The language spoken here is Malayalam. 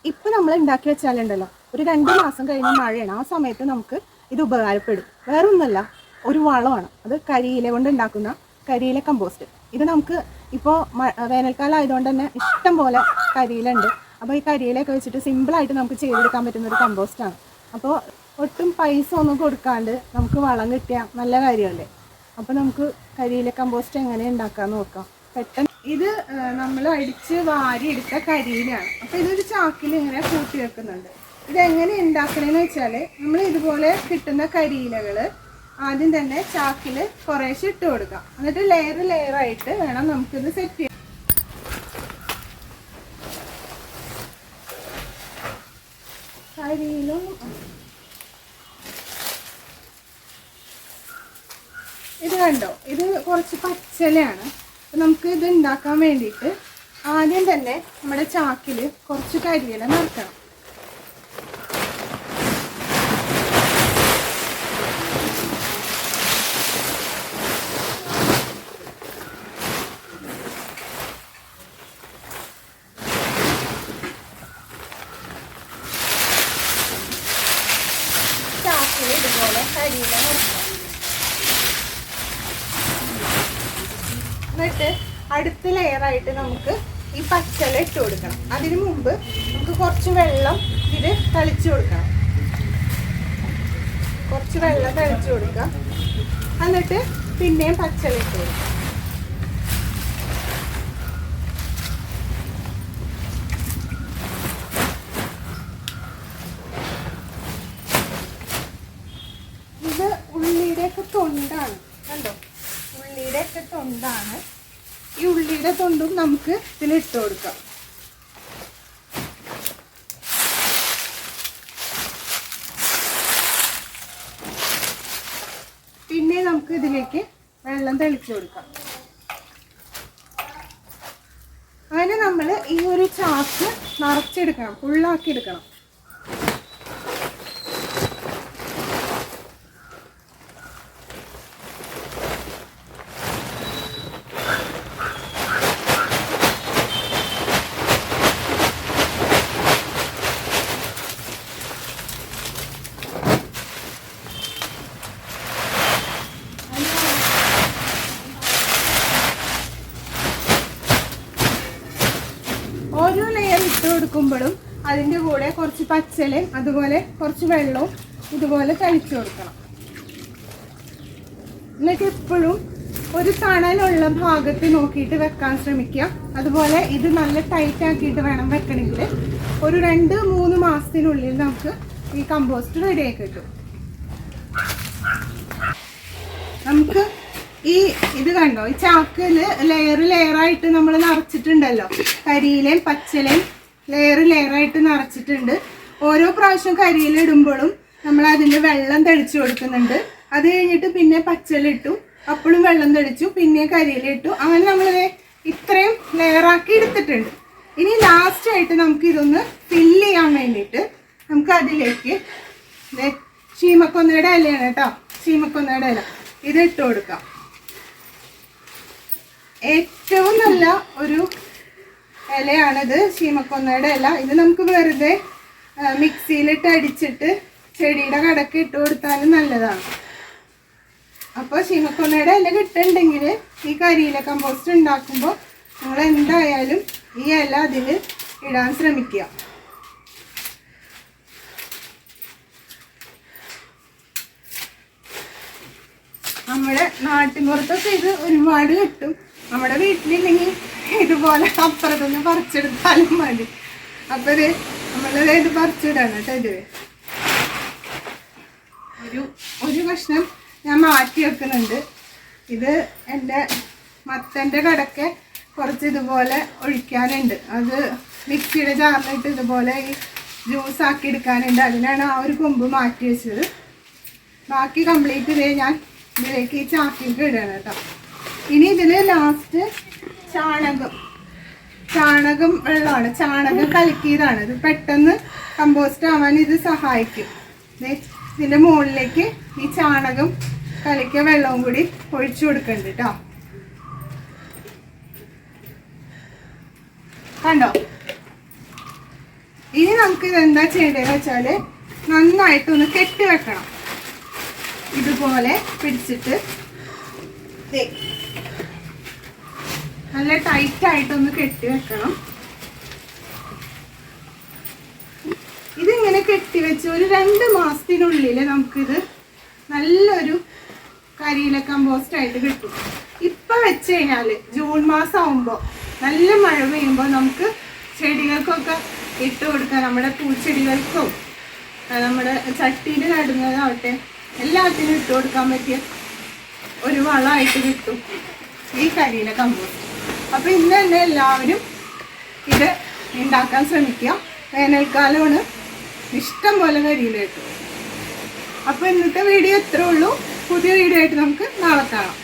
ഇപ്പം നമ്മൾ ഉണ്ടാക്കി വെച്ചാലുണ്ടല്ലോ ഒരു 2 മാസം കഴിഞ്ഞ് മഴയാണ്, ആ സമയത്ത് നമുക്ക് ഇത് ഉപകാരപ്പെടും. വേറൊന്നുമല്ല, ഒരു വളമാണ്. അത് കരിയില കൊണ്ട് ഉണ്ടാക്കുന്ന കരിയില കമ്പോസ്റ്റ്. ഇത് നമുക്ക് ഇപ്പോൾ വേനൽക്കാലം ആയതുകൊണ്ട് തന്നെ ഇഷ്ടം പോലെ കരിയില ഉണ്ട്. അപ്പോൾ ഈ കരിയിലൊക്കെ വെച്ചിട്ട് സിമ്പിളായിട്ട് നമുക്ക് ചെയ്തെടുക്കാൻ പറ്റുന്ന ഒരു കമ്പോസ്റ്റാണ്. അപ്പോൾ ഒട്ടും പൈസ ഒന്നും കൊടുക്കാണ്ട് നമുക്ക് വളം കിട്ടിയാൽ നല്ല കാര്യമല്ലേ. അപ്പോൾ നമുക്ക് കരിയില കമ്പോസ്റ്റ് എങ്ങനെ ഉണ്ടാക്കാമെന്ന് നോക്കാം. പെട്ടെന്ന് ഇത് നമ്മൾ അടിച്ച് വാരി എടുത്ത കരിയിലാണ്. അപ്പോൾ ഇതൊരു ചാക്കിൽ ഇങ്ങനെ കൂട്ടി വെക്കുന്നുണ്ട്. ഇതെങ്ങനെ ഉണ്ടാക്കണമെന്ന് വെച്ചാൽ, നമ്മൾ ഇതുപോലെ കിട്ടുന്ന കരിയിലകൾ ആദ്യം തന്നെ ചാക്കിൽ കുറേശ്ശെ ഇട്ട് കൊടുക്കാം. എന്നിട്ട് ലെയറായിട്ട് വേണം നമുക്കിത് സെറ്റ് ചെയ്യാം. കരിയിലും ഇത് കണ്ടോ, ഇത് കുറച്ച് പച്ചിലയാണ്. അപ്പം നമുക്ക് ഇത് ഉണ്ടാക്കാൻ വേണ്ടിയിട്ട് ആദ്യം തന്നെ നമ്മുടെ ചാക്കിൽ കുറച്ച് കരിയില നിറക്കണം. ചാക്കിൽ ഇതുപോലെ കരിയില നിറക്കണം. എന്നിട്ട് അടുത്ത ലെയറായിട്ട് നമുക്ക് ഈ പച്ചില ഇട്ട് കൊടുക്കണം. അതിനു മുമ്പ് നമുക്ക് കുറച്ച് വെള്ളം ഇത് തളിച്ചു കൊടുക്കണം. കുറച്ച് വെള്ളം തളിച്ചു കൊടുക്കാം. എന്നിട്ട് പിന്നെയും പച്ചില ഇട്ട് കൊടുക്കാം. ഇത് ഉള്ളിയുടെയൊക്കെ തൊണ്ടാണ്, കണ്ടോ, ഉള്ളിയുടെയൊക്കെ തൊണ്ടാണ്. ഈ ഉള്ളിയുടെ തൊണ്ടും നമുക്ക് ഇതിലിട്ട് കൊടുക്കാം. പിന്നെ നമുക്ക് ഇതിലേക്ക് വെള്ളം തെളിച്ചു കൊടുക്കാം. അങ്ങനെ നമ്മൾ ഈ ഒരു ചാക്ക് നിറച്ചെടുക്കണം, ഫുള്ളാക്കി എടുക്കണം. ഓരോ ലെയർ ഇട്ട് കൊടുക്കുമ്പോഴും അതിൻ്റെ കൂടെ കുറച്ച് പച്ചിലയും അതുപോലെ കുറച്ച് വെള്ളവും ഇതുപോലെ തളിച്ചു കൊടുക്കണം. എന്നിട്ട് എപ്പോഴും ഒരു തണലുള്ള ഭാഗത്ത് നോക്കിയിട്ട് വെക്കാൻ ശ്രമിക്കുക. അതുപോലെ ഇത് നല്ല ടൈറ്റ് ആക്കിയിട്ട് വേണം വെക്കണമെങ്കിൽ. ഒരു 2-3 മാസത്തിനുള്ളിൽ നമുക്ക് ഈ കമ്പോസ്റ്റ് റെഡിയായി കിട്ടും. നമുക്ക് ഇത് കണ്ടോ, ഈ ചാക്കില് ലെയറായിട്ട് നമ്മൾ നിറച്ചിട്ടുണ്ടല്ലോ. കരിയിലയും പച്ചിലയും ലെയറായിട്ട് നിറച്ചിട്ടുണ്ട്. ഓരോ പ്രാവശ്യം കരിയില ഇടുമ്പോഴും നമ്മൾ അതിൻ്റെ വെള്ളം തെളിച്ചു കൊടുക്കുന്നുണ്ട്. അത് കഴിഞ്ഞിട്ട് പിന്നെ പച്ചില ഇട്ടു, അപ്പോഴും വെള്ളം തെളിച്ചു, പിന്നെ കരിയില ഇട്ടു. അങ്ങനെ നമ്മൾ ഇത്രയും ലെയറാക്കി എടുത്തിട്ടുണ്ട്. ഇനി ലാസ്റ്റായിട്ട് നമുക്ക് ഇതൊന്ന് ഫില്ല് ചെയ്യാൻ വേണ്ടിയിട്ട് നമുക്ക് അതിലേക്ക് ശീമക്കൊന്നയുടെ ഇലയാണ് കേട്ടോ, ശീമക്കൊന്നയുടെ ഇല ഇത് ഇട്ട് കൊടുക്കാം. ഏറ്റവും നല്ല ഒരു ഇലയാണിത്, ശീമക്കൊന്നയുടെ ഇല. ഇത് നമുക്ക് വെറുതെ മിക്സിയിലിട്ട് അടിച്ചിട്ട് ചെടിയുടെ കടക്ക് ഇട്ട് കൊടുത്താലും നല്ലതാണ്. അപ്പോൾ ശീമക്കൊന്നയുടെ ഇല കിട്ടുന്നുണ്ടെങ്കിൽ ഈ കരിയില കമ്പോസ്റ്റ് ഉണ്ടാക്കുമ്പോൾ നിങ്ങൾ എന്തായാലും ഈ ഇല അതിൽ ഇടാൻ ശ്രമിക്കുക. നമ്മുടെ നാട്ടിൻപുറത്തൊക്കെ ഇത് ഒരുപാട് കിട്ടും. നമ്മുടെ വീട്ടിലില്ലെങ്കിൽ ഇതുപോലെ അപ്പുറത്തൊന്ന് പറിച്ചെടുത്താലും മതി. അപ്പോൾ നമ്മളിത് പറിച്ചിടണം കേട്ടോ. ഒരു കഷ്ണം ഞാൻ മാറ്റി വെക്കുന്നുണ്ട്. ഇത് എൻ്റെ മത്തൻ്റെ കടക്കെ കുറച്ച് ഇതുപോലെ ഒഴിക്കാനുണ്ട്. അത് മിക്സിയുടെ ജാറിലിട്ട് ഇതുപോലെ ഈ ജ്യൂസ് ആക്കി എടുക്കാനുണ്ട്. അതിനാണ് ആ ഒരു കൊമ്പ് മാറ്റി വെച്ചത്. ബാക്കി കംപ്ലീറ്റ് ഇതേ ഞാൻ ഇതിലേക്ക് ഈ ചാക്കിലേക്ക് ഇടണം കേട്ടോ. ഇനി ഇതിൽ ലാസ്റ്റ് ചാണകം വെള്ളമാണ്, ചാണകം കലക്കിയതാണ്. ഇത് പെട്ടെന്ന് കമ്പോസ്റ്റ് ആവാൻ ഇത് സഹായിക്കും. ഇതിൻ്റെ മുകളിലേക്ക് ഈ ചാണകം കലക്കിയ വെള്ളവും കൂടി ഒഴിച്ചു കൊടുക്കുന്നുണ്ട് കേട്ടോ. കണ്ടോ, ഇനി നമുക്ക് ഇതെന്താ ചെയ്യേണ്ടതെന്ന് വെച്ചാല് നന്നായിട്ടൊന്ന് കെട്ടി വെക്കണം. ഇതുപോലെ പിടിച്ചിട്ട് നല്ല ടൈറ്റ് ആയിട്ടൊന്ന് കെട്ടി വെക്കണം. ഇതിങ്ങനെ കെട്ടിവെച്ച് ഒരു 2 മാസത്തിനുള്ളിൽ നമുക്കിത് നല്ലൊരു കരിയില കമ്പോസ്റ്റ് ആയിട്ട് കിട്ടും. ഇപ്പൊ വെച്ച് കഴിഞ്ഞാല് ജൂൺ മാസം ആവുമ്പോൾ നല്ല മഴ പെയ്യുമ്പോൾ നമുക്ക് ചെടികൾക്കൊക്കെ ഇട്ട് കൊടുക്കാൻ, നമ്മുടെ പൂച്ചെടികൾക്കും നമ്മുടെ ചട്ടിയിൽ നടുന്നതാവട്ടെ എല്ലാത്തിനും ഇട്ട് കൊടുക്കാൻ പറ്റിയ ഒരു വളമായിട്ട് കിട്ടും ഈ കരിയില കമ്പോസ്റ്റ്. അപ്പൊ ഇന്ന് തന്നെ എല്ലാവരും ഇത് ഉണ്ടാക്കാൻ ശ്രമിക്കുക. വേനൽക്കാലമാണ്, ഇഷ്ടം പോലെ കരിയില കിട്ടും. അപ്പൊ ഇന്നത്തെ വീഡിയോ ഇത്രേ ഉള്ളൂ. പുതിയ വീഡിയോ ആയിട്ട് നമുക്ക് നാളെ കാണാം.